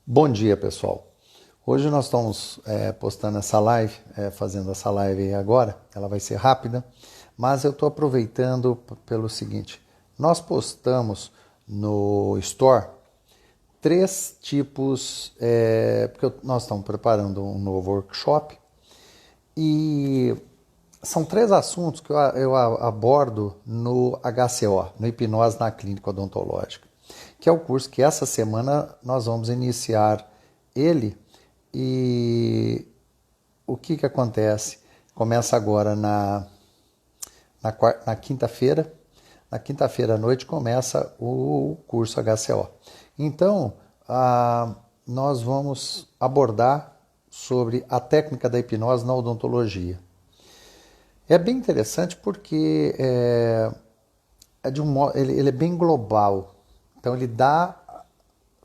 Bom dia, pessoal. Hoje nós estamos postando essa live, fazendo essa live aí agora. Ela vai ser rápida, mas eu estou aproveitando pelo seguinte: nós postamos no Store três tipos, porque nós estamos preparando um novo workshop e são três assuntos que eu abordo no HCO, no Hipnose na Clínica Odontológica, que é o curso que essa semana nós vamos iniciar ele. E o que acontece? Começa agora na quinta-feira. Na quinta-feira à noite começa o curso HCO. Então, nós vamos abordar sobre a técnica da hipnose na odontologia. É bem interessante porque ele é bem global. Então, ele dá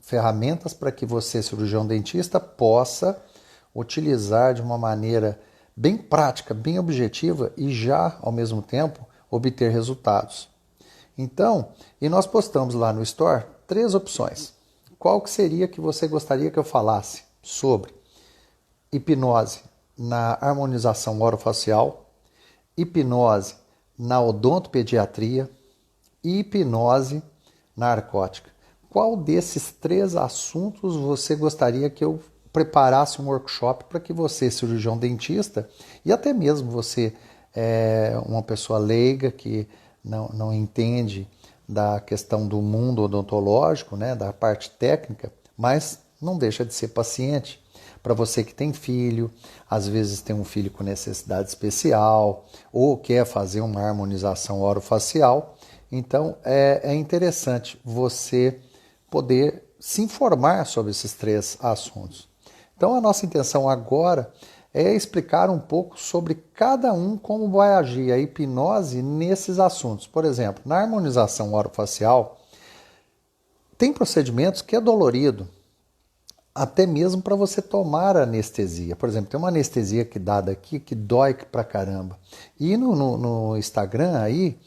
ferramentas para que você, cirurgião dentista, possa utilizar de uma maneira bem prática, bem objetiva e já, ao mesmo tempo, obter resultados. Então, e nós postamos lá no Store três opções. Qual que seria que você gostaria que eu falasse sobre hipnose na harmonização orofacial, hipnose na odontopediatria e hipnose narcótica? Qual desses três assuntos você gostaria que eu preparasse um workshop para que você, cirurgião dentista, e até mesmo você, uma pessoa leiga que não entende da questão do mundo odontológico, né, da parte técnica, mas não deixa de ser paciente. Para você que tem filho, às vezes tem um filho com necessidade especial, ou quer fazer uma harmonização orofacial, então é interessante você poder se informar sobre esses três assuntos. Então a nossa intenção agora é explicar um pouco sobre cada um, como vai agir a hipnose nesses assuntos. Por exemplo, na harmonização orofacial, tem procedimentos que é dolorido, até mesmo para você tomar anestesia. Por exemplo, tem uma anestesia que dá daqui que dói pra caramba. E no Instagram aí,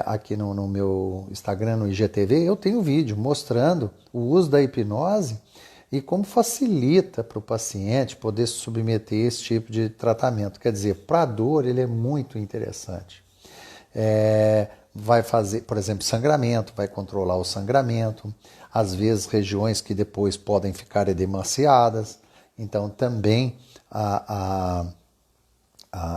aqui no meu Instagram, no IGTV, eu tenho um vídeo mostrando o uso da hipnose e como facilita para o paciente poder se submeter a esse tipo de tratamento. Quer dizer, para a dor ele é muito interessante. Vai fazer, por exemplo, sangramento, vai controlar o sangramento, às vezes regiões que depois podem ficar edemaciadas. Então também a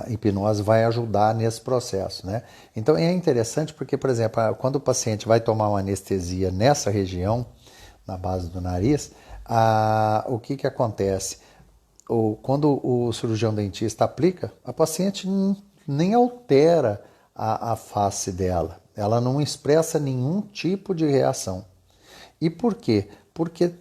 hipnose vai ajudar nesse processo, né? Então é interessante porque, por exemplo, quando o paciente vai tomar uma anestesia nessa região, na base do nariz, o que acontece? Quando o cirurgião dentista aplica, a paciente nem altera a face dela, ela não expressa nenhum tipo de reação. E por quê? Porque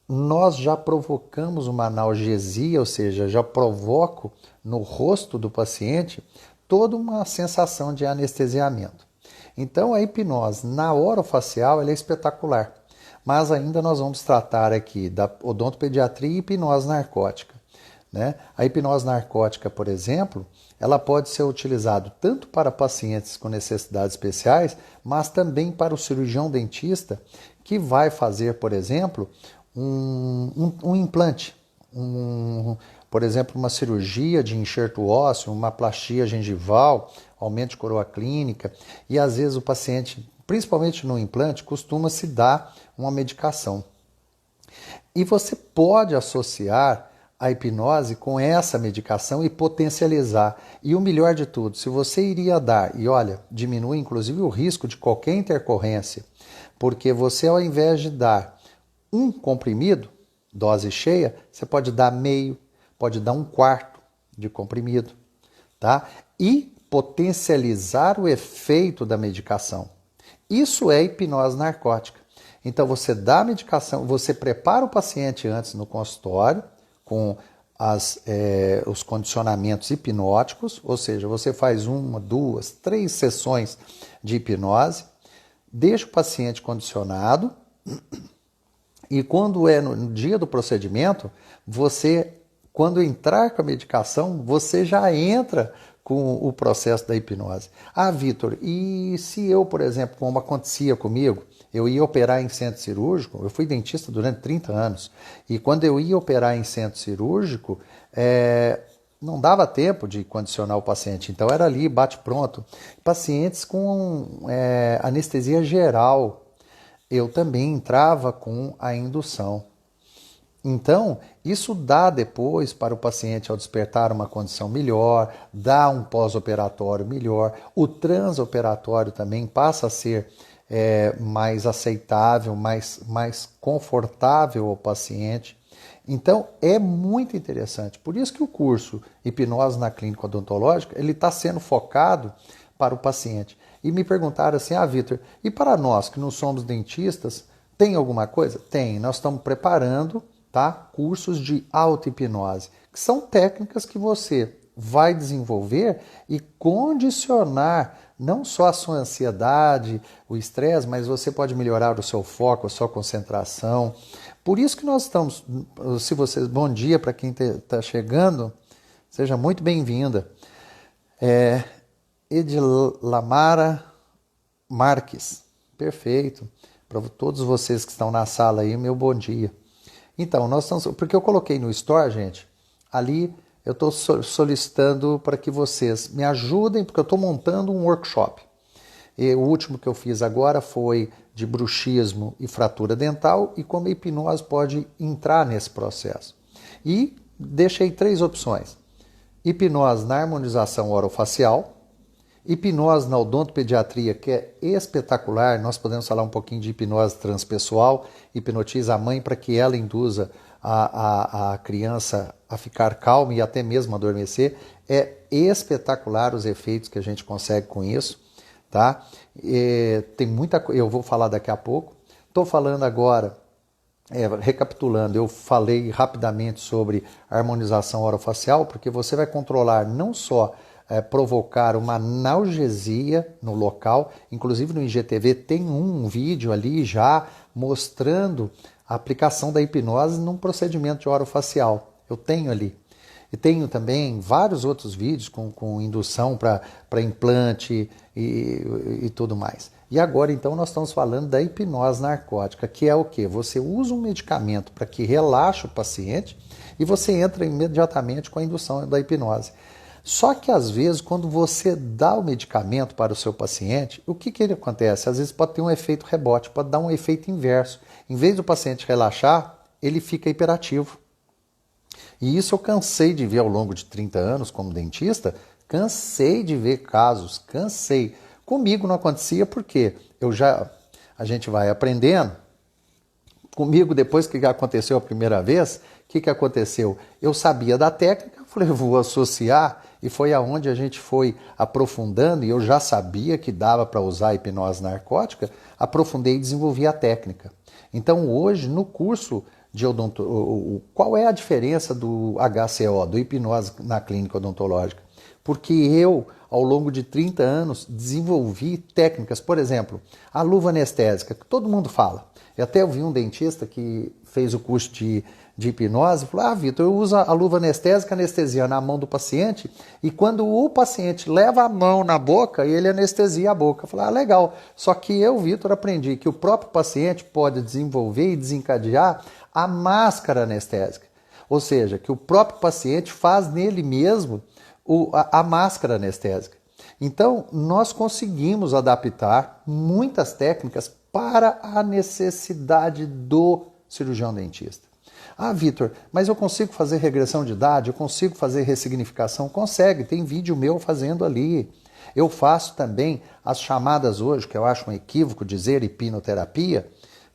nós já provocamos uma analgesia, ou seja, já provoco no rosto do paciente toda uma sensação de anestesiamento. Então a hipnose na orofacial ela é espetacular, mas ainda nós vamos tratar aqui da odontopediatria e hipnose narcótica, né? A hipnose narcótica, por exemplo, ela pode ser utilizada tanto para pacientes com necessidades especiais, mas também para o cirurgião dentista que vai fazer, por exemplo, um implante, por exemplo, uma cirurgia de enxerto ósseo, uma plastia gengival, aumento de coroa clínica, e às vezes o paciente, principalmente no implante, costuma se dar uma medicação. E você pode associar a hipnose com essa medicação e potencializar. E o melhor de tudo, se você iria dar, e olha, diminui inclusive o risco de qualquer intercorrência, porque você, ao invés de dar um comprimido, dose cheia, você pode dar meio, pode dar um quarto de comprimido, tá? E potencializar o efeito da medicação. Isso é hipnose narcótica. Então você dá a medicação, você prepara o paciente antes no consultório com os condicionamentos hipnóticos, ou seja, você faz 1, 2, 3 sessões de hipnose, deixa o paciente condicionado e quando é no dia do procedimento, você, quando entrar com a medicação, você já entra com o processo da hipnose. Ah, Vitor, e se eu, por exemplo, como acontecia comigo, eu ia operar em centro cirúrgico, eu fui dentista durante 30 anos, e quando eu ia operar em centro cirúrgico, não dava tempo de condicionar o paciente, então era ali, bate pronto. Pacientes com anestesia geral, eu também entrava com a indução. Então, isso dá depois para o paciente, ao despertar, uma condição melhor, dá um pós-operatório melhor. O transoperatório também passa a ser mais aceitável, mais confortável ao paciente. Então, é muito interessante. Por isso que o curso Hipnose na Clínica Odontológica, ele está sendo focado para o paciente. E me perguntaram assim, Vitor, e para nós que não somos dentistas, tem alguma coisa? Tem, nós estamos preparando, tá, cursos de auto-hipnose, que são técnicas que você vai desenvolver e condicionar não só a sua ansiedade, o estresse, mas você pode melhorar o seu foco, a sua concentração. Por isso que nós estamos, se vocês, bom dia para quem está chegando, seja muito bem-vinda. Edilamara Marques, perfeito. Para todos vocês que estão na sala aí, meu bom dia. Então, nós estamos, porque eu coloquei no Store, gente, ali eu estou solicitando para que vocês me ajudem, porque eu estou montando um workshop. E o último que eu fiz agora foi de bruxismo e fratura dental e como a hipnose pode entrar nesse processo. E deixei 3 opções. Hipnose na harmonização orofacial, hipnose na odontopediatria, que é espetacular, nós podemos falar um pouquinho de hipnose transpessoal, hipnotiza a mãe para que ela induza a criança a ficar calma e até mesmo adormecer. É espetacular os efeitos que a gente consegue com isso, tá? Tem muita coisa, eu vou falar daqui a pouco. Estou falando agora, recapitulando, eu falei rapidamente sobre harmonização orofacial, porque você vai controlar não só provocar uma analgesia no local, inclusive no IGTV tem um vídeo ali já mostrando a aplicação da hipnose num procedimento de orofacial. Eu tenho ali. E tenho também vários outros vídeos com indução para implante e tudo mais. E agora, então, nós estamos falando da hipnose narcótica, que é o quê? Você usa um medicamento para que relaxe o paciente e você entra imediatamente com a indução da hipnose. Só que, às vezes, quando você dá o medicamento para o seu paciente, o que ele acontece? Às vezes pode ter um efeito rebote, pode dar um efeito inverso. Em vez do paciente relaxar, ele fica hiperativo. E isso eu cansei de ver ao longo de 30 anos como dentista, cansei de ver casos, cansei. Comigo não acontecia porque a gente vai aprendendo. Comigo, depois que aconteceu a primeira vez, o que aconteceu? Eu sabia da técnica, falei, vou associar, e foi aonde a gente foi aprofundando, e eu já sabia que dava para usar a hipnose narcótica, aprofundei e desenvolvi a técnica. Então, hoje, no curso de qual é a diferença do HCO, do hipnose na clínica odontológica? Porque eu, ao longo de 30 anos, desenvolvi técnicas, por exemplo, a luva anestésica, que todo mundo fala. Eu até ouvi um dentista que fez o curso de hipnose e falou, Vitor, eu uso a luva anestésica anestesiando a mão do paciente e quando o paciente leva a mão na boca, ele anestesia a boca. Eu falei, legal. Só que eu, Vitor, aprendi que o próprio paciente pode desenvolver e desencadear a máscara anestésica. Ou seja, que o próprio paciente faz nele mesmo a máscara anestésica. Então, nós conseguimos adaptar muitas técnicas para a necessidade do cirurgião dentista. Vitor, mas eu consigo fazer regressão de idade? Eu consigo fazer ressignificação? Consegue, tem vídeo meu fazendo ali. Eu faço também as chamadas hoje, que eu acho um equívoco dizer hipnoterapia,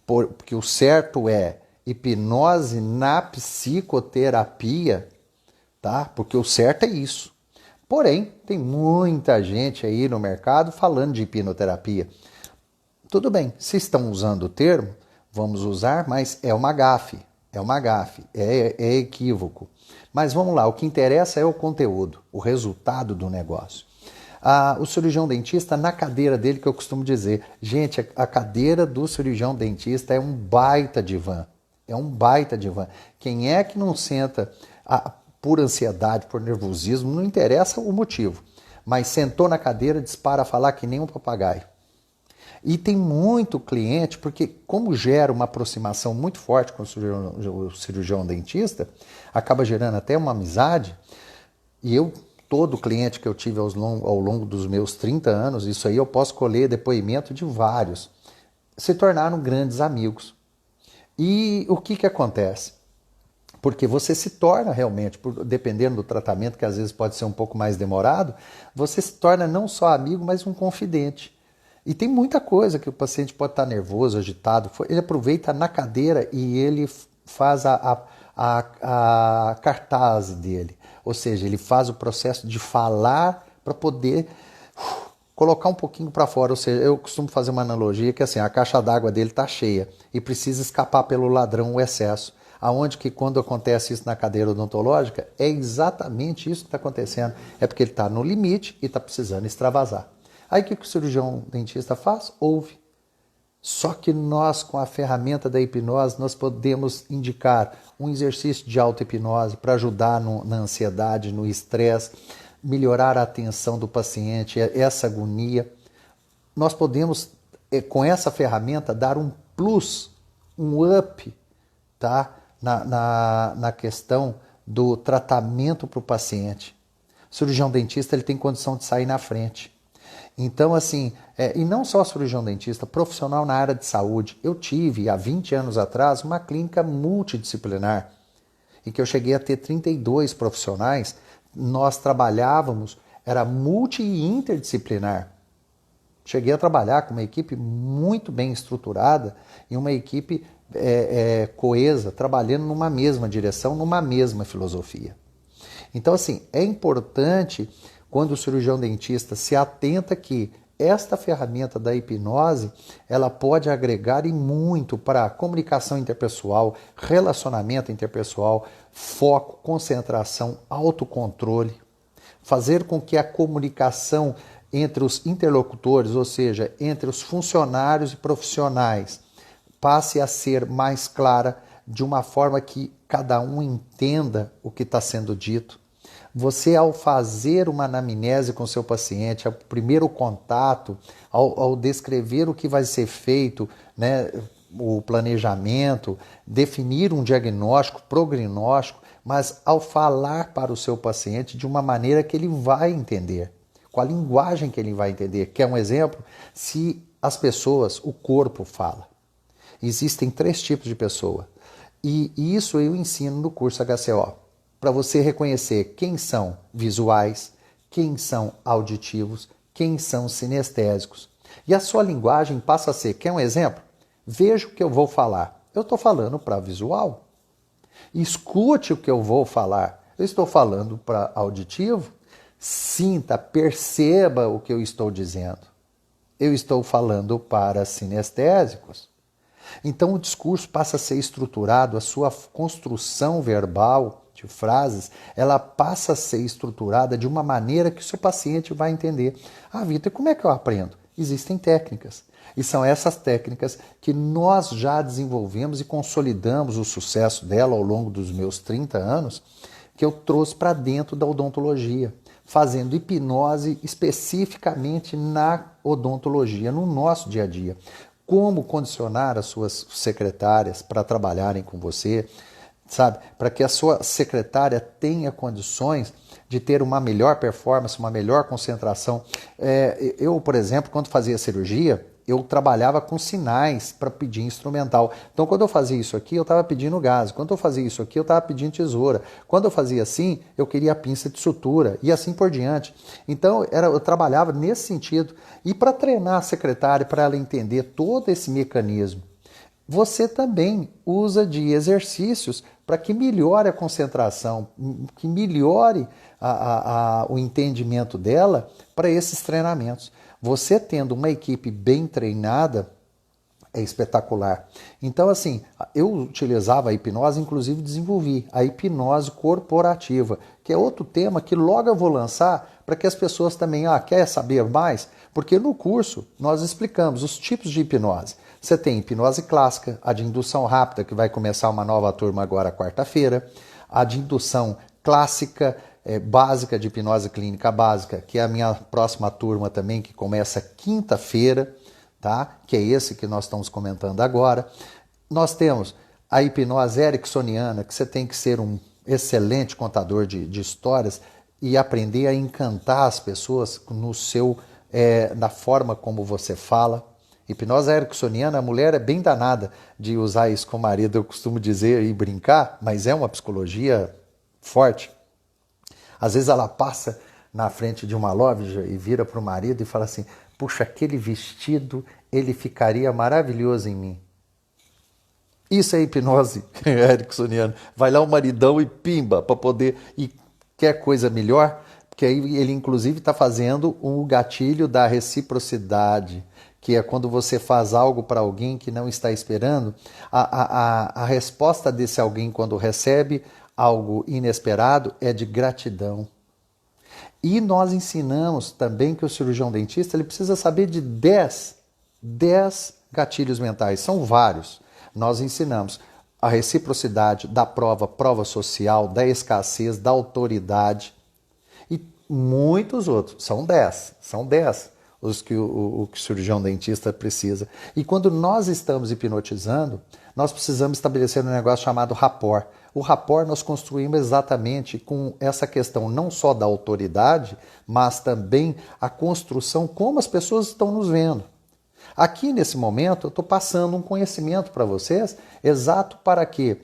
porque o certo é hipnose na psicoterapia, tá? Porque o certo é isso. Porém, tem muita gente aí no mercado falando de hipnoterapia. Tudo bem, se estão usando o termo, vamos usar, mas é uma gafe. É uma gafe, é equívoco. Mas vamos lá, o que interessa é o conteúdo, o resultado do negócio. O cirurgião dentista, na cadeira dele, que eu costumo dizer, gente, a cadeira do cirurgião dentista é um baita divã. É um baita divã. Quem é que não senta por ansiedade, por nervosismo, não interessa o motivo. mas sentou na cadeira, dispara a falar que nem um papagaio. E tem muito cliente, porque como gera uma aproximação muito forte com o cirurgião dentista, acaba gerando até uma amizade, e todo cliente que eu tive ao longo dos meus 30 anos, isso aí eu posso colher depoimento de vários, se tornaram grandes amigos. E o que acontece? Porque você se torna realmente, dependendo do tratamento, que às vezes pode ser um pouco mais demorado, você se torna não só amigo, mas um confidente. E tem muita coisa que o paciente pode estar nervoso, agitado, ele aproveita na cadeira e ele faz a cartaz dele. Ou seja, ele faz o processo de falar para poder colocar um pouquinho para fora. Ou seja, eu costumo fazer uma analogia que assim, a caixa d'água dele está cheia e precisa escapar pelo ladrão o excesso. Aonde que quando acontece isso na cadeira odontológica, é exatamente isso que está acontecendo. É porque ele está no limite e está precisando extravasar. Aí o que o cirurgião dentista faz? Ouve. Só que nós, com a ferramenta da hipnose, nós podemos indicar um exercício de auto-hipnose para ajudar na ansiedade, no estresse, melhorar a atenção do paciente, essa agonia. Nós podemos, com essa ferramenta, dar um plus, um up, tá? na questão do tratamento para o paciente. O cirurgião dentista ele tem condição de sair na frente. Então, assim, e não só cirurgião dentista, profissional na área de saúde. Eu tive, há 20 anos atrás, uma clínica multidisciplinar, em que eu cheguei a ter 32 profissionais. Nós trabalhávamos, era multi e interdisciplinar. Cheguei a trabalhar com uma equipe muito bem estruturada e uma equipe coesa, trabalhando numa mesma direção, numa mesma filosofia. Então, assim, é importante quando o cirurgião dentista se atenta que esta ferramenta da hipnose, ela pode agregar e muito para a comunicação interpessoal, relacionamento interpessoal, foco, concentração, autocontrole, fazer com que a comunicação entre os interlocutores, ou seja, entre os funcionários e profissionais, passe a ser mais clara, de uma forma que cada um entenda o que está sendo dito. Você, ao fazer uma anamnese com seu paciente, ao primeiro contato, ao descrever o que vai ser feito, né, o planejamento, definir um diagnóstico, prognóstico, mas ao falar para o seu paciente de uma maneira que ele vai entender, com a linguagem que ele vai entender. Quer um exemplo? Se as pessoas, o corpo fala. Existem 3 tipos de pessoa. E isso eu ensino no curso HCO. Para você reconhecer quem são visuais, quem são auditivos, quem são sinestésicos. E a sua linguagem passa a ser, quer um exemplo? Veja o que eu vou falar. Eu estou falando para visual. Escute o que eu vou falar. Eu estou falando para auditivo. Sinta, perceba o que eu estou dizendo. Eu estou falando para sinestésicos. Então o discurso passa a ser estruturado, a sua construção verbal de frases, ela passa a ser estruturada de uma maneira que o seu paciente vai entender. Ah, Vitor, como é que eu aprendo? Existem técnicas. E são essas técnicas que nós já desenvolvemos e consolidamos o sucesso dela ao longo dos meus 30 anos, que eu trouxe para dentro da odontologia, fazendo hipnose especificamente na odontologia, no nosso dia a dia. Como condicionar as suas secretárias para trabalharem com você, sabe? Para que a sua secretária tenha condições de ter uma melhor performance, uma melhor concentração. Eu, por exemplo, quando fazia cirurgia, eu trabalhava com sinais para pedir instrumental. Então, quando eu fazia isso aqui, eu estava pedindo gás. Quando eu fazia isso aqui, eu estava pedindo tesoura. Quando eu fazia assim, eu queria a pinça de sutura e assim por diante. Então, eu trabalhava nesse sentido. E para treinar a secretária, para ela entender todo esse mecanismo, você também usa de exercícios para que melhore a concentração, que melhore o entendimento dela para esses treinamentos. Você tendo uma equipe bem treinada é espetacular. Então, assim, eu utilizava a hipnose, inclusive desenvolvi a hipnose corporativa, que é outro tema que logo eu vou lançar para que as pessoas também, quer saber mais? Porque no curso nós explicamos os tipos de hipnose. Você tem hipnose clássica, a de indução rápida, que vai começar uma nova turma agora quarta-feira, a de indução clássica, básica de hipnose clínica básica, que é a minha próxima turma também, que começa quinta-feira, tá? Que é esse que nós estamos comentando agora. Nós temos a hipnose ericksoniana, que você tem que ser um excelente contador de histórias e aprender a encantar as pessoas na forma como você fala. Hipnose ericksoniana, a mulher é bem danada de usar isso com o marido, eu costumo dizer e brincar, mas é uma psicologia forte. Às vezes ela passa na frente de uma loja e vira para o marido e fala assim, puxa, aquele vestido, ele ficaria maravilhoso em mim. Isso é hipnose ericksoniana. Vai lá o maridão e pimba, para poder... E quer coisa melhor? Porque aí ele inclusive está fazendo o gatilho da reciprocidade, que é quando você faz algo para alguém que não está esperando, a resposta desse alguém quando recebe algo inesperado é de gratidão. E nós ensinamos também que o cirurgião dentista ele precisa saber de 10 gatilhos mentais, são vários. Nós ensinamos a reciprocidade da prova social, da escassez, da autoridade e muitos outros, são 10 os que o cirurgião dentista precisa. E quando nós estamos hipnotizando, nós precisamos estabelecer um negócio chamado rapport. O rapport nós construímos exatamente com essa questão não só da autoridade, mas também a construção como as pessoas estão nos vendo. Aqui nesse momento eu estou passando um conhecimento para vocês exato para que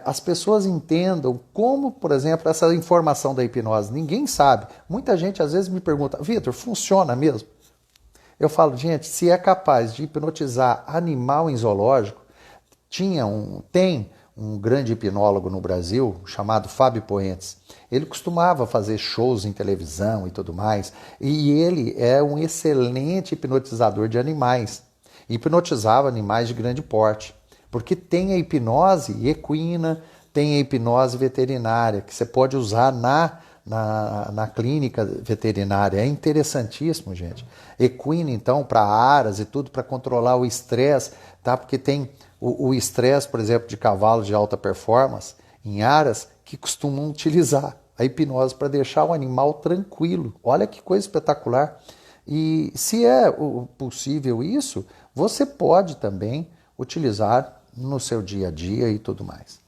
as pessoas entendam como, por exemplo, essa informação da hipnose. Ninguém sabe. Muita gente às vezes me pergunta, Vitor, funciona mesmo? Eu falo, gente, se é capaz de hipnotizar animal em zoológico, tem um grande hipnólogo no Brasil chamado Fábio Poentes. Ele costumava fazer shows em televisão e tudo mais, e ele é um excelente hipnotizador de animais. Hipnotizava animais de grande porte, porque tem a hipnose equina, tem a hipnose veterinária, que você pode usar na clínica veterinária. É interessantíssimo, gente. Equina, então, para aras e tudo, para controlar o estresse, tá? Porque tem o estresse, por exemplo, de cavalos de alta performance, em aras, que costumam utilizar a hipnose para deixar o animal tranquilo. Olha que coisa espetacular. E se é possível isso, você pode também utilizar no seu dia a dia e tudo mais.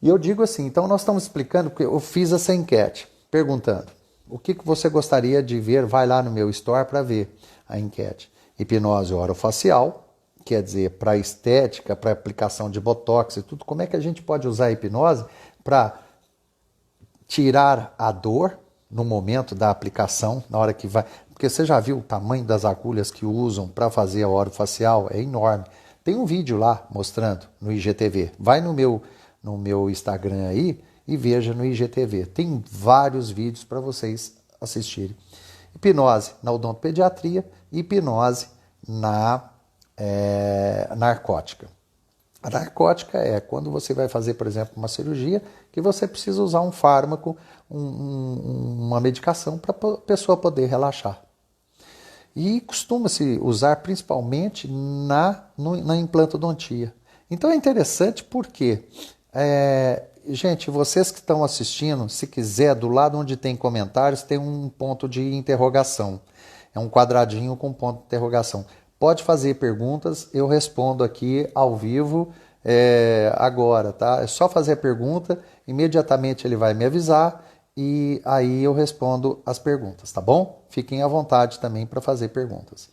E eu digo assim, então nós estamos explicando, porque eu fiz essa enquete, perguntando, o que você gostaria de ver? Vai lá no meu store para ver a enquete. Hipnose orofacial, quer dizer, para estética, para aplicação de botox e tudo, como é que a gente pode usar a hipnose para tirar a dor no momento da aplicação, na hora que vai... Porque você já viu o tamanho das agulhas que usam para fazer a orofacial? É enorme. Tem um vídeo lá mostrando no IGTV. Vai no meu Instagram aí e veja no IGTV. Tem vários vídeos para vocês assistirem. Hipnose na odontopediatria e hipnose na narcótica. A narcótica é quando você vai fazer, por exemplo, uma cirurgia que você precisa usar um fármaco, uma medicação para a pessoa poder relaxar. E costuma-se usar principalmente na implantodontia. Então é interessante porque, gente, vocês que estão assistindo, se quiser, do lado onde tem comentários, tem um ponto de interrogação. É um quadradinho com ponto de interrogação. Pode fazer perguntas, eu respondo aqui ao vivo agora, tá? É só fazer a pergunta, imediatamente ele vai me avisar e aí eu respondo as perguntas, tá bom? Fiquem à vontade também para fazer perguntas.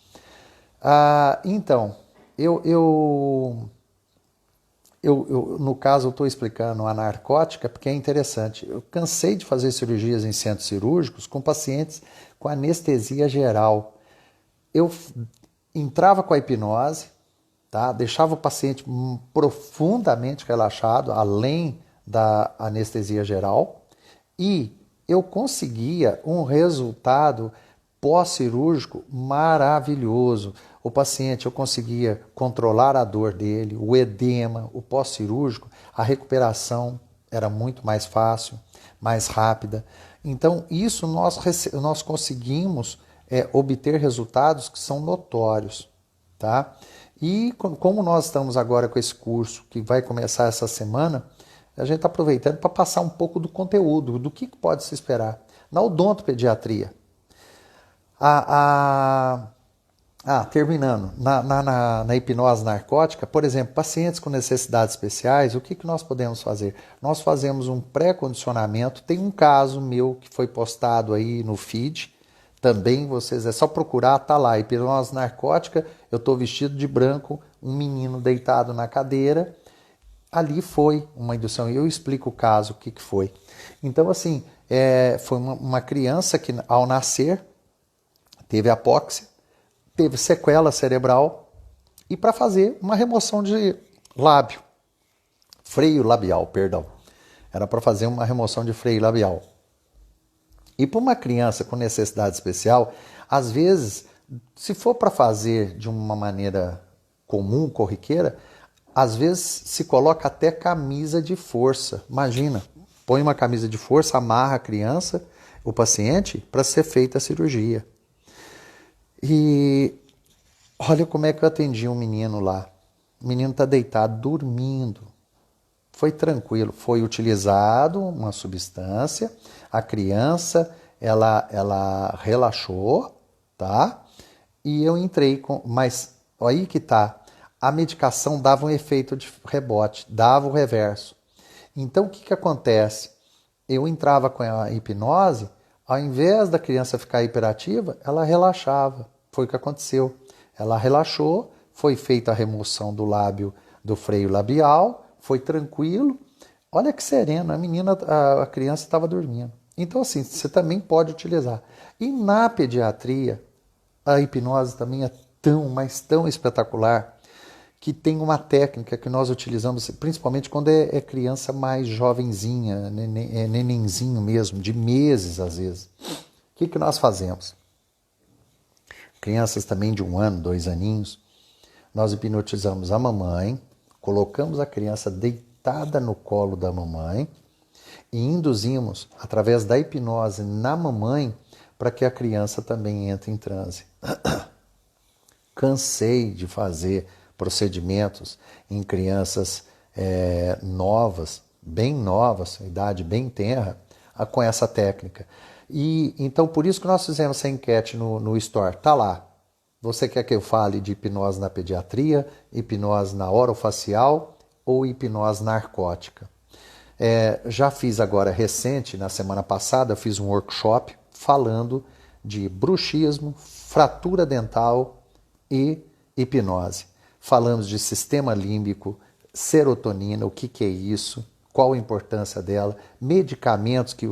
Então, no caso, eu estou explicando a narcótica porque é interessante. Eu cansei de fazer cirurgias em centros cirúrgicos com pacientes com anestesia geral. Eu entrava com a hipnose, tá? Deixava o paciente profundamente relaxado, além da anestesia geral, e eu conseguia um resultado pós-cirúrgico maravilhoso. O paciente, eu conseguia controlar a dor dele, o edema, o pós-cirúrgico, a recuperação era muito mais fácil, mais rápida. Então, isso nós conseguimos obter resultados que são notórios, tá? E como nós estamos agora com esse curso, que vai começar essa semana, A gente está aproveitando para passar um pouco do conteúdo, do que pode se esperar. Na odontopediatria, terminando, na hipnose narcótica, por exemplo, pacientes com necessidades especiais, o que nós podemos fazer? Nós fazemos um pré-condicionamento. Tem um caso meu que foi postado aí no feed, também vocês, é só procurar, tá lá, hipnose narcótica, eu estou vestido de branco, um menino deitado na cadeira, ali foi uma indução, e eu explico o caso, o que foi. Então, assim, foi uma criança que ao nascer teve apóxia, teve sequela cerebral, e para fazer uma remoção de lábio, freio labial, perdão. Era para fazer uma remoção de freio labial. E para uma criança com necessidade especial, às vezes, se for para fazer de uma maneira comum, corriqueira, às vezes se coloca até camisa de força. Imagina, põe uma camisa de força, amarra a criança, o paciente, para ser feita a cirurgia. E olha como é que eu atendi um menino lá. O menino está deitado, dormindo. Foi tranquilo, foi utilizado uma substância, a criança, ela relaxou, tá? E eu entrei com... Mas aí que tá, a medicação dava um efeito de rebote, dava o reverso. Então, o que acontece? Eu entrava com a hipnose, ao invés da criança ficar hiperativa, ela relaxava. Foi o que aconteceu. Ela relaxou, foi feita a remoção do lábio, do freio labial, foi tranquilo. Olha que sereno, a criança estava dormindo. Então, assim, você também pode utilizar. E na pediatria, a hipnose também é tão, mas tão espetacular, que tem uma técnica que nós utilizamos, principalmente quando é criança mais jovenzinha, nenenzinho mesmo, de meses às vezes. O que nós fazemos? Crianças também de 1 ano, 2 aninhos, nós hipnotizamos a mamãe, colocamos a criança deitada no colo da mamãe e induzimos, através da hipnose na mamãe, para que a criança também entre em transe. Cansei de fazer procedimentos em crianças novas, bem novas, idade bem tenra, com essa técnica. E então por isso que nós fizemos essa enquete no Store. Tá lá. Você quer que eu fale de hipnose na pediatria, hipnose na orofacial ou hipnose narcótica? Já fiz agora recente, na semana passada, eu fiz um workshop falando de bruxismo, fratura dental e hipnose. Falamos de sistema límbico, serotonina, o que é isso, qual a importância dela, medicamentos que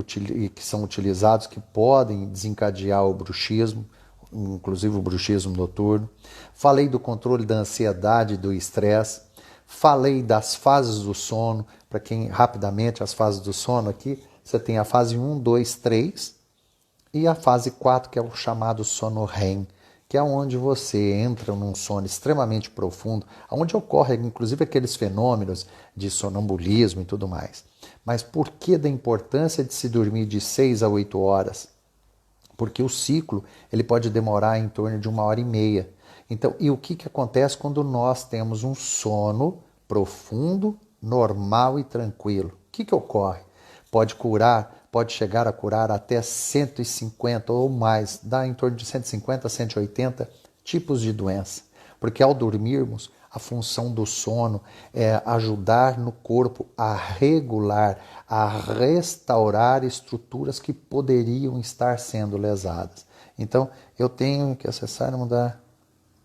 são utilizados que podem desencadear o bruxismo, inclusive o bruxismo noturno. Falei do controle da ansiedade e do estresse. Falei das fases do sono, para quem, rapidamente, as fases do sono aqui, você tem a fase 1, 2, 3 e a fase 4, que é o chamado sono REM, que é onde você entra num sono extremamente profundo, onde ocorrem inclusive aqueles fenômenos de sonambulismo e tudo mais. Mas por que da importância de se dormir de 6 a 8 horas? Porque o ciclo ele pode demorar em torno de 1h30. Então, e o que acontece quando nós temos um sono profundo, normal e tranquilo? O que ocorre? Pode chegar a curar até 150 ou mais, dá em torno de 150 a 180 tipos de doença. Porque ao dormirmos, a função do sono é ajudar no corpo a regular, a restaurar estruturas que poderiam estar sendo lesadas. Então, eu tenho que acessar e mudar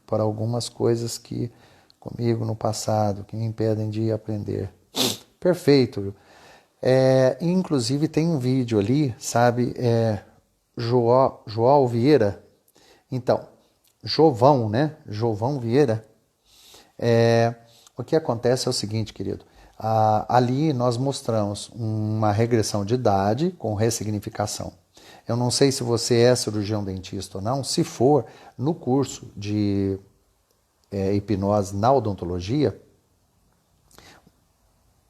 para algumas coisas que comigo no passado, que me impedem de aprender. Perfeito. Inclusive tem um vídeo ali, sabe, João Vieira. Então, Jovão, né? Jovão Vieira. O que acontece é o seguinte, querido. Ali nós mostramos uma regressão de idade com ressignificação. Eu não sei se você é cirurgião dentista ou não. Se for, no curso de hipnose na odontologia,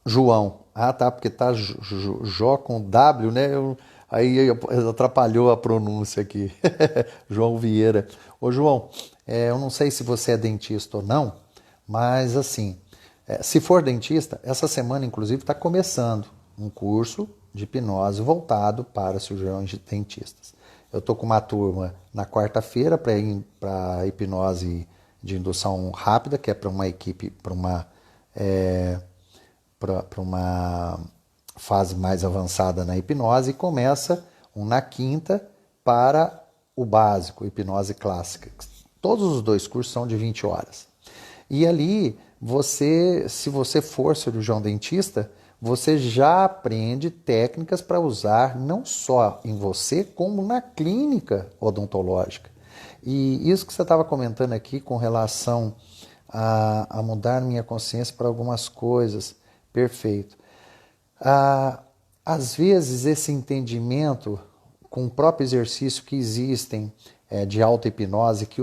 João. Tá, porque tá Jó com W, né? Aí atrapalhou a pronúncia aqui. João Vieira. Ô, João, eu não sei se você é dentista ou não, mas assim, Se for dentista, essa semana, inclusive, está começando um curso de hipnose voltado para cirurgiões dentistas. Eu estou com uma turma na quarta-feira para hipnose de indução rápida, que é para uma equipe, para uma fase mais avançada na hipnose, e começa na quinta para o básico, hipnose clássica. Todos os dois cursos são de 20 horas. E ali, se você for cirurgião dentista, você já aprende técnicas para usar não só em você, como na clínica odontológica. E isso que você estava comentando aqui com relação a mudar minha consciência para algumas coisas, perfeito. Às vezes esse entendimento com o próprio exercício que existem de auto-hipnose, que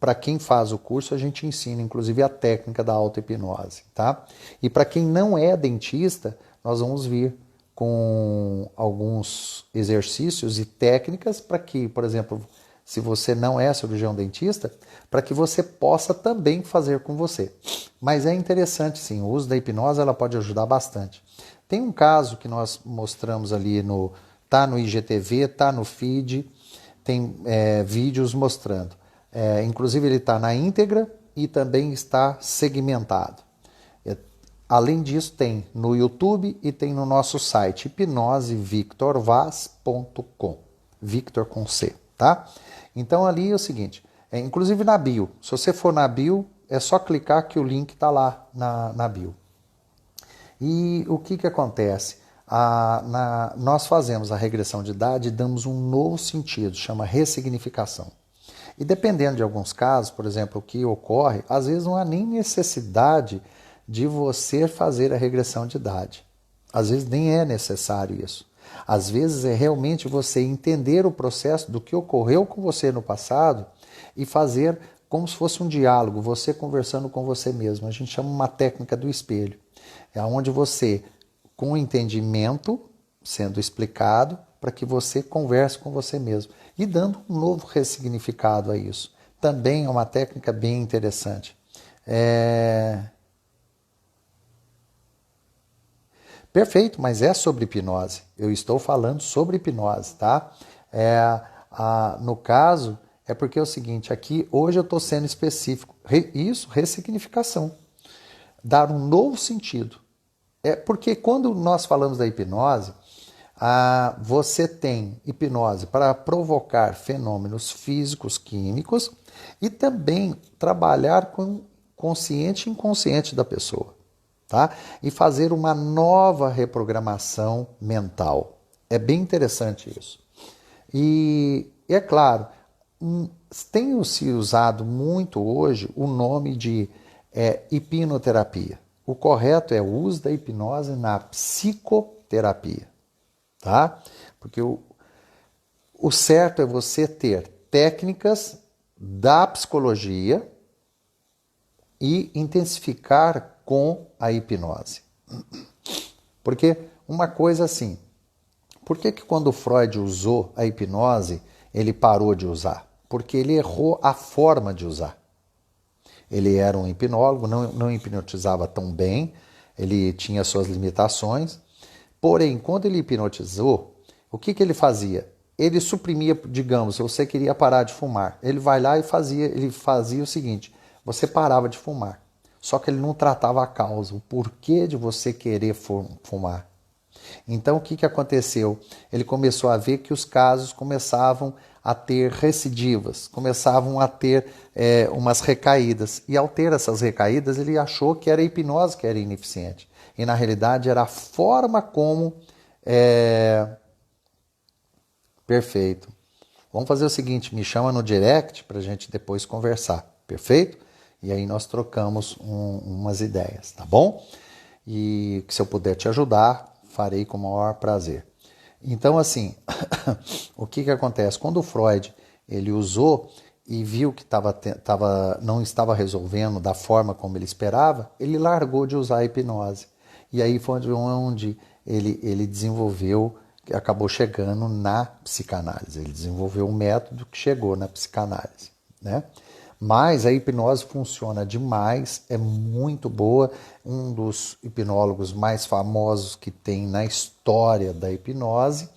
para quem faz o curso a gente ensina inclusive a técnica da auto-hipnose, tá? E para quem não é dentista, nós vamos vir com alguns exercícios e técnicas para que, por exemplo, se você não é cirurgião dentista, para que você possa também fazer com você. Mas é interessante sim, o uso da hipnose ela pode ajudar bastante. Tem um caso que nós mostramos ali tá no IGTV, tá no feed, tem vídeos mostrando. Inclusive ele está na íntegra e também está segmentado. Além disso, tem no YouTube e tem no nosso site hipnosevictorvaz.com, Victor com C, tá? Então ali é o seguinte, inclusive na bio, se você for na bio, é só clicar que o link está lá na bio. E o que acontece? Nós fazemos a regressão de idade e damos um novo sentido, chama ressignificação. E dependendo de alguns casos, por exemplo, o que ocorre, às vezes não há nem necessidade de você fazer a regressão de idade. Às vezes nem é necessário isso. Às vezes é realmente você entender o processo do que ocorreu com você no passado e fazer como se fosse um diálogo, você conversando com você mesmo. A gente chama uma técnica do espelho. É onde você, com o entendimento sendo explicado, para que você converse com você mesmo e dando um novo ressignificado a isso. Também é uma técnica bem interessante. Perfeito, mas é sobre hipnose. Eu estou falando sobre hipnose, tá? No caso, é porque é o seguinte, aqui hoje eu estou sendo específico. Isso, ressignificação. Dar um novo sentido. Porque quando nós falamos da hipnose, você tem hipnose para provocar fenômenos físicos, químicos e também trabalhar com o consciente e inconsciente da pessoa, tá? E fazer uma nova reprogramação mental. É bem interessante isso. E é claro, tem se usado muito hoje o nome de hipnoterapia. O correto é o uso da hipnose na psicoterapia, tá? Porque o certo é você ter técnicas da psicologia e intensificar com a hipnose. Porque uma coisa assim, por que quando Freud usou a hipnose, ele parou de usar? Porque ele errou a forma de usar. Ele era um hipnólogo, não hipnotizava tão bem, ele tinha suas limitações. Porém, quando ele hipnotizou, o que ele fazia? Ele suprimia, digamos, se você queria parar de fumar, ele vai lá e fazia o seguinte, você parava de fumar. Só que ele não tratava a causa, o porquê de você querer fumar. Então, o que aconteceu? Ele começou a ver que os casos começavam a ter recidivas, começavam a ter umas recaídas. E ao ter essas recaídas, ele achou que era a hipnose que era ineficiente. E na realidade era a forma como... Perfeito. Vamos fazer o seguinte, me chama no direct para a gente depois conversar, perfeito? E aí nós trocamos umas ideias, tá bom? E se eu puder te ajudar, farei com o maior prazer. Então, assim, o que acontece? Quando o Freud ele usou e viu que não estava resolvendo da forma como ele esperava, ele largou de usar a hipnose. E aí foi onde ele desenvolveu, acabou chegando na psicanálise. Ele desenvolveu um método que chegou na psicanálise, né? Mas a hipnose funciona demais, é muito boa. Um dos hipnólogos mais famosos que tem na história da hipnose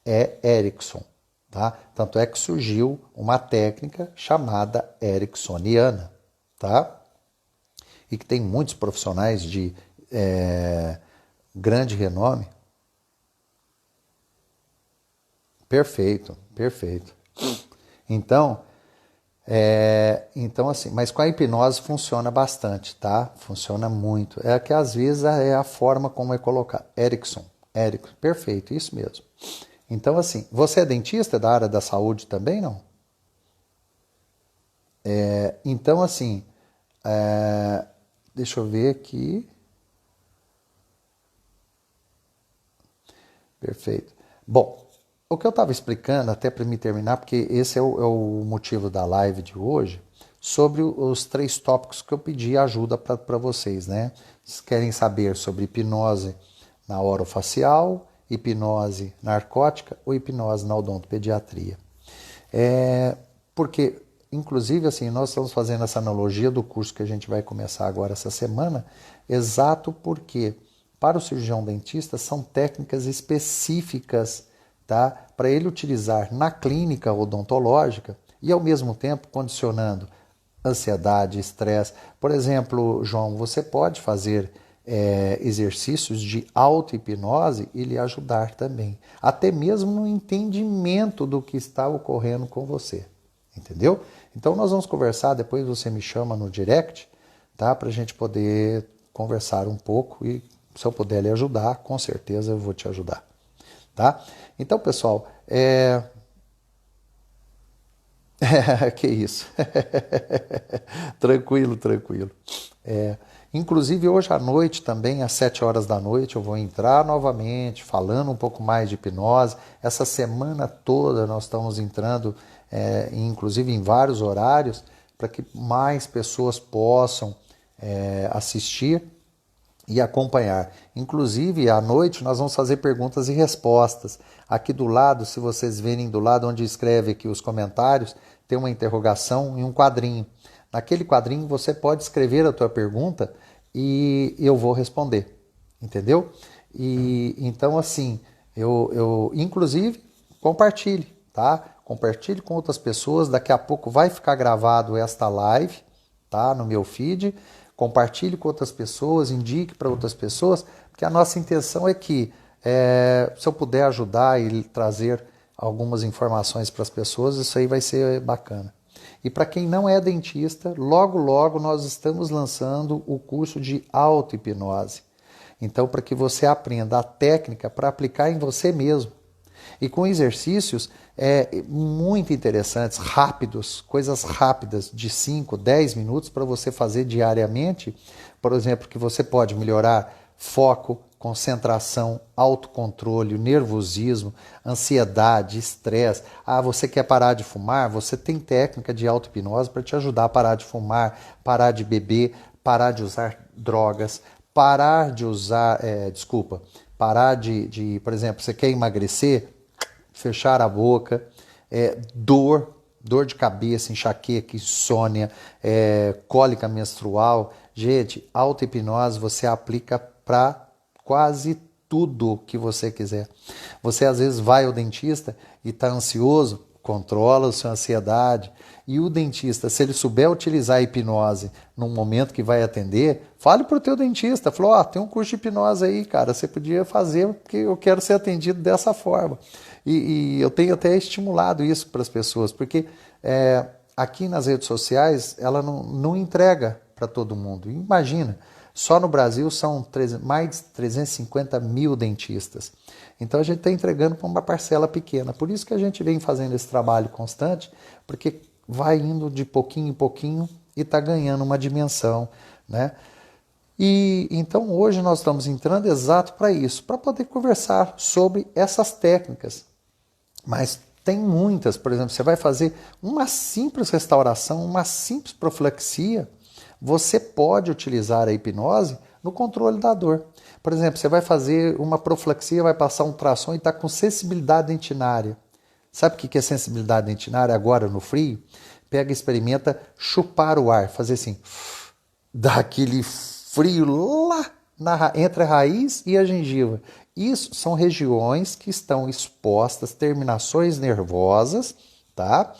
é Erickson, tá? Tanto é que surgiu uma técnica chamada ericksoniana, tá? E que tem muitos profissionais de grande renome. Perfeito, perfeito. Então, assim, mas com a hipnose funciona bastante, tá? Funciona muito. É que às vezes é a forma como é colocado. Erickson, perfeito, isso mesmo. Então, assim, você é dentista da área da saúde também, não? Então, assim, deixa eu ver aqui. Perfeito. Bom, o que eu estava explicando, até para me terminar, porque esse é o motivo da live de hoje, sobre os 3 tópicos que eu pedi ajuda para vocês, né? Vocês querem saber sobre hipnose na orofacial, hipnose narcótica ou hipnose na odontopediatria. Porque, inclusive, assim, nós estamos fazendo essa analogia do curso que a gente vai começar agora essa semana, exato porque para o cirurgião dentista são técnicas específicas, tá? Para ele utilizar na clínica odontológica e ao mesmo tempo condicionando ansiedade, estresse. Por exemplo, João, você pode fazer exercícios de auto-hipnose e lhe ajudar também, até mesmo no entendimento do que está ocorrendo com você, entendeu? Então nós vamos conversar, depois você me chama no direct, tá? Para a gente poder conversar um pouco e se eu puder lhe ajudar, com certeza eu vou te ajudar, tá? Então, pessoal, que isso. Tranquilo, tranquilo. Inclusive, hoje à noite também, às 7 horas da noite, eu vou entrar novamente, falando um pouco mais de hipnose. Essa semana toda nós estamos entrando, inclusive em vários horários, para que mais pessoas possam assistir e acompanhar. Inclusive, à noite, nós vamos fazer perguntas e respostas. Aqui do lado, se vocês verem do lado onde escreve aqui os comentários, tem uma interrogação e um quadrinho. Naquele quadrinho, você pode escrever a tua pergunta e eu vou responder. Entendeu? E então, assim, inclusive, compartilhe, tá? Compartilhe com outras pessoas. Daqui a pouco vai ficar gravado esta live, tá? No meu feed. Compartilhe com outras pessoas, indique para outras pessoas, porque a nossa intenção é que, se eu puder ajudar e trazer algumas informações para as pessoas, isso aí vai ser bacana. E para quem não é dentista, logo, logo nós estamos lançando o curso de auto-hipnose. Então, para que você aprenda a técnica para aplicar em você mesmo. E com exercícios muito interessantes, rápidos, coisas rápidas de 5, 10 minutos para você fazer diariamente. Por exemplo, que você pode melhorar foco, concentração, autocontrole, nervosismo, ansiedade, estresse. Você quer parar de fumar? Você tem técnica de auto-hipnose para te ajudar a parar de fumar, parar de beber, parar de usar drogas, parar de usar, parar de, por exemplo, você quer emagrecer? Fechar a boca, dor de cabeça, enxaqueca, insônia, cólica menstrual. Gente, auto-hipnose você aplica para quase tudo que você quiser. Você às vezes vai ao dentista e está ansioso, controla a sua ansiedade. E o dentista, se ele souber utilizar a hipnose no momento que vai atender, fale para o teu dentista. Falou, tem um curso de hipnose aí, cara, você podia fazer porque eu quero ser atendido dessa forma. E eu tenho até estimulado isso para as pessoas, porque aqui nas redes sociais ela não entrega para todo mundo. Imagina, só no Brasil são mais de 350 mil dentistas. Então a gente está entregando para uma parcela pequena. Por isso que a gente vem fazendo esse trabalho constante, porque vai indo de pouquinho em pouquinho e está ganhando uma dimensão, né? E então hoje nós estamos entrando exato para isso, para poder conversar sobre essas técnicas. Mas tem muitas, por exemplo, você vai fazer uma simples restauração, uma simples profilaxia, você pode utilizar a hipnose no controle da dor. Por exemplo, você vai fazer uma profilaxia, vai passar um ultrassom e está com sensibilidade dentinária. Sabe o que é sensibilidade dentinária agora no frio? pega e experimenta chupar o ar, fazer assim, dá aquele frio lá entre a raiz e a gengiva. Isso são regiões que estão expostas, terminações nervosas, tá?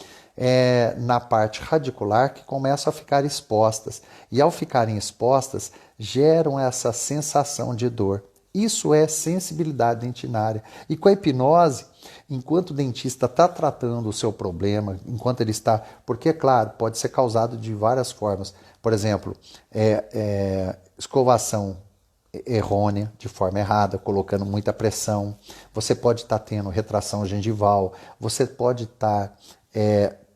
Na parte radicular que começam a ficar expostas. E ao ficarem expostas, geram essa sensação de dor. Isso é sensibilidade dentinária. E com a hipnose, enquanto o dentista está tratando o seu problema, enquanto ele está... Porque, é claro, pode ser causado de várias formas. Por exemplo, escovação errônea, de forma errada, colocando muita pressão. Você pode estar tendo retração gengival. Você pode estar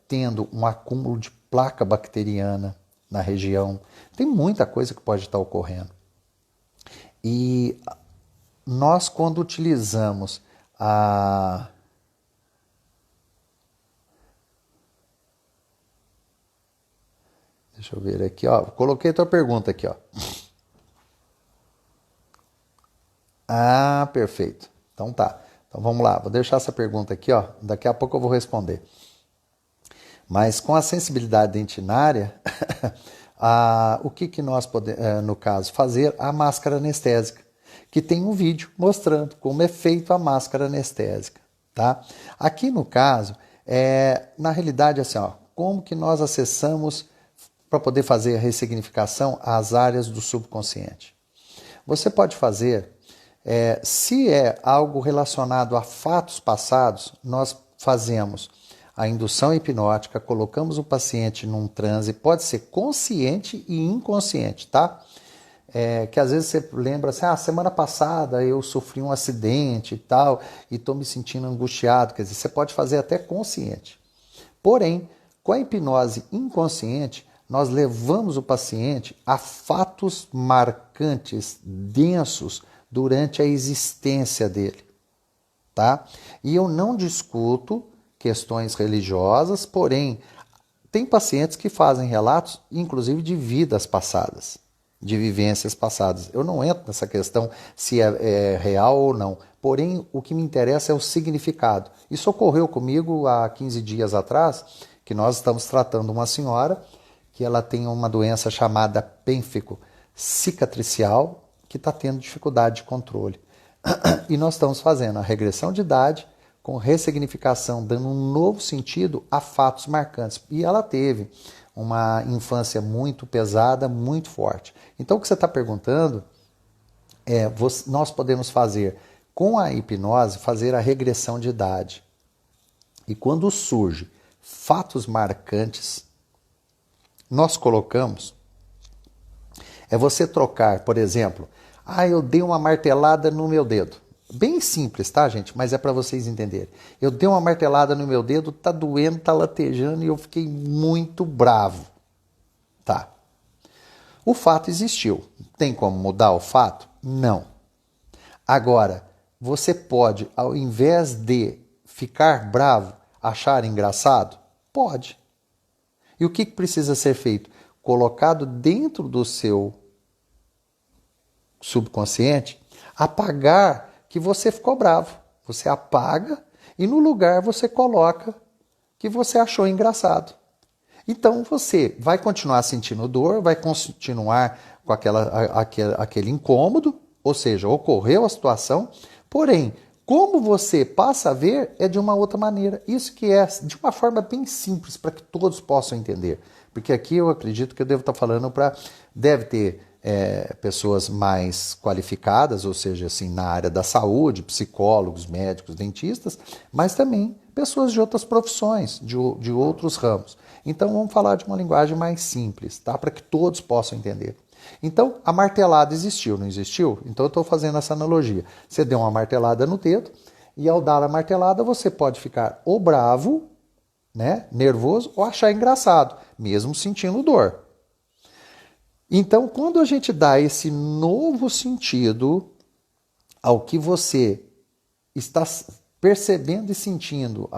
tendo um acúmulo de placa bacteriana na região. Tem muita coisa que pode estar ocorrendo. E nós, quando utilizamos a... Deixa eu ver aqui, ó. Coloquei a tua pergunta aqui, ó. Ah, perfeito. Então tá. Então vamos lá. Vou deixar essa pergunta aqui, ó. Daqui a pouco eu vou responder. Mas com a sensibilidade dentinária, o que nós podemos, no caso, fazer? A máscara anestésica, que tem um vídeo mostrando como é feito a máscara anestésica, tá? Aqui no caso, na realidade, assim, ó, como que nós acessamos para poder fazer a ressignificação às áreas do subconsciente? Você pode fazer, se é algo relacionado a fatos passados, nós fazemos a indução hipnótica, colocamos o paciente num transe, pode ser consciente e inconsciente, tá? Que às vezes você lembra assim, semana passada eu sofri um acidente e tal, e estou me sentindo angustiado, quer dizer, você pode fazer até consciente. Porém, com a hipnose inconsciente, nós levamos o paciente a fatos marcantes, densos, durante a existência dele, tá? E eu não discuto questões religiosas, porém, tem pacientes que fazem relatos, inclusive, de vidas passadas, de vivências passadas. Eu não entro nessa questão se é real ou não, porém, o que me interessa é o significado. Isso ocorreu comigo há 15 dias atrás, que nós estamos tratando uma senhora que ela tem uma doença chamada pênfico cicatricial, que está tendo dificuldade de controle. E nós estamos fazendo a regressão de idade, com ressignificação, dando um novo sentido a fatos marcantes. E ela teve uma infância muito pesada, muito forte. Então, o que você está perguntando nós podemos fazer, com a hipnose, fazer a regressão de idade. E quando surge fatos marcantes, nós colocamos, você trocar, por exemplo, eu dei uma martelada no meu dedo. Bem simples, tá, gente? Mas é para vocês entenderem. Eu dei uma martelada no meu dedo, tá doendo, tá latejando e eu fiquei muito bravo. Tá. O fato existiu. Tem como mudar o fato? Não. Agora, você pode, ao invés de ficar bravo, achar engraçado? Pode. E o que precisa ser feito? Colocado dentro do seu subconsciente, apagar que você ficou bravo. Você apaga e no lugar você coloca que você achou engraçado. Então você vai continuar sentindo dor, vai continuar com aquele incômodo, ou seja, ocorreu a situação, porém, como você passa a ver é de uma outra maneira. Isso que é de uma forma bem simples para que todos possam entender. Porque aqui eu acredito que eu devo estar falando deve ter pessoas mais qualificadas, ou seja, assim, na área da saúde, psicólogos, médicos, dentistas, mas também pessoas de outras profissões, de outros ramos. Então vamos falar de uma linguagem mais simples, tá? Para que todos possam entender. Então, a martelada existiu, não existiu? Então eu estou fazendo essa analogia. Você deu uma martelada no dedo, e ao dar a martelada você pode ficar ou bravo, né, nervoso, ou achar engraçado, mesmo sentindo dor. Então, quando a gente dá esse novo sentido ao que você está percebendo e sentindo,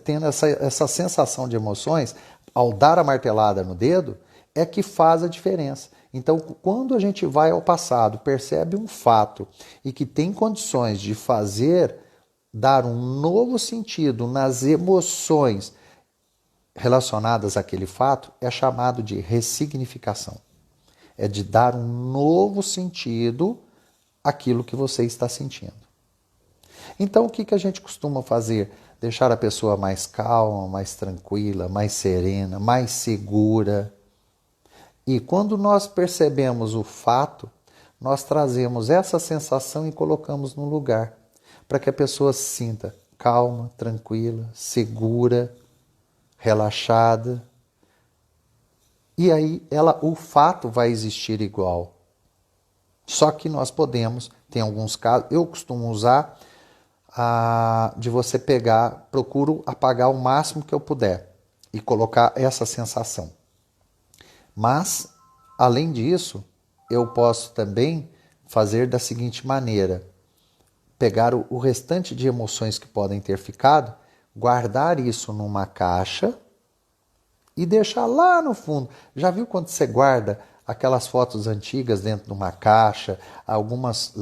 tendo essa sensação de emoções, ao dar a martelada no dedo, é que faz a diferença. Então, quando a gente vai ao passado, percebe um fato e que tem condições de dar um novo sentido nas emoções relacionadas àquele fato é chamado de ressignificação. É de dar um novo sentido àquilo que você está sentindo. Então, o que a gente costuma fazer? Deixar a pessoa mais calma, mais tranquila, mais serena, mais segura. E quando nós percebemos o fato, nós trazemos essa sensação e colocamos no lugar, para que a pessoa se sinta calma, tranquila, segura, relaxada. E aí o fato vai existir igual. Só que nós podemos, tem alguns casos, eu costumo usar de você procuro apagar o máximo que eu puder e colocar essa sensação. Mas, além disso, eu posso também fazer da seguinte maneira: pegar o restante de emoções que podem ter ficado, guardar isso numa caixa e deixar lá no fundo. Já viu quando você guarda aquelas fotos antigas dentro de uma caixa, alguns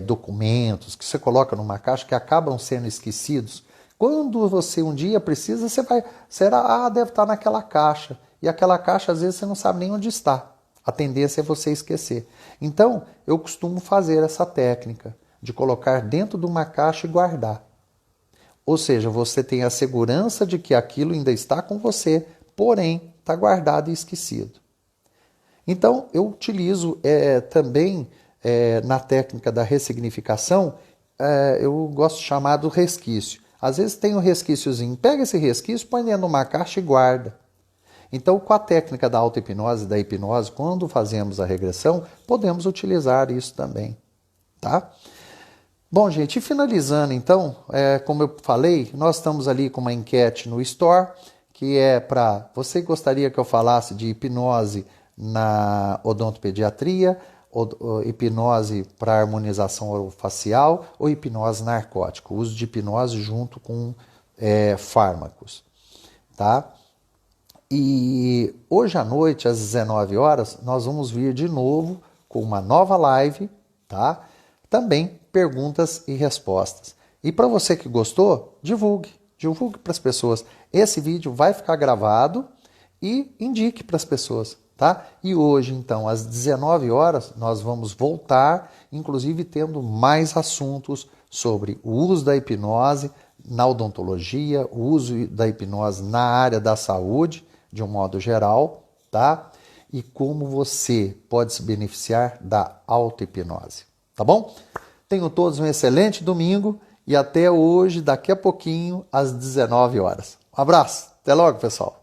documentos que você coloca numa caixa que acabam sendo esquecidos? Quando você um dia precisa, deve estar naquela caixa. E aquela caixa, às vezes, você não sabe nem onde está. A tendência é você esquecer. Então, eu costumo fazer essa técnica de colocar dentro de uma caixa e guardar. Ou seja, você tem a segurança de que aquilo ainda está com você, porém, está guardado e esquecido. Então, eu utilizo também, na técnica da ressignificação, eu gosto de chamar do resquício. Às vezes tem um resquíciozinho, pega esse resquício, põe dentro de uma caixa e guarda. Então, com a técnica da auto-hipnose e da hipnose, quando fazemos a regressão, podemos utilizar isso também, tá? Bom, gente, e finalizando então, como eu falei, nós estamos ali com uma enquete no Store, que é para você gostaria que eu falasse de hipnose na odontopediatria, hipnose para harmonização orofacial ou hipnose narcótica, uso de hipnose junto com fármacos, tá? E hoje à noite, às 19 horas, nós vamos vir de novo com uma nova live, tá? Também perguntas e respostas. E para você que gostou, divulgue para as pessoas. Esse vídeo vai ficar gravado e indique para as pessoas, tá? E hoje, então, às 19 horas, nós vamos voltar, inclusive tendo mais assuntos sobre o uso da hipnose na odontologia, o uso da hipnose na área da saúde, de um modo geral, tá? E como você pode se beneficiar da auto-hipnose, tá bom? Tenham todos um excelente domingo e até hoje, daqui a pouquinho, às 19 horas. Um abraço, até logo, pessoal!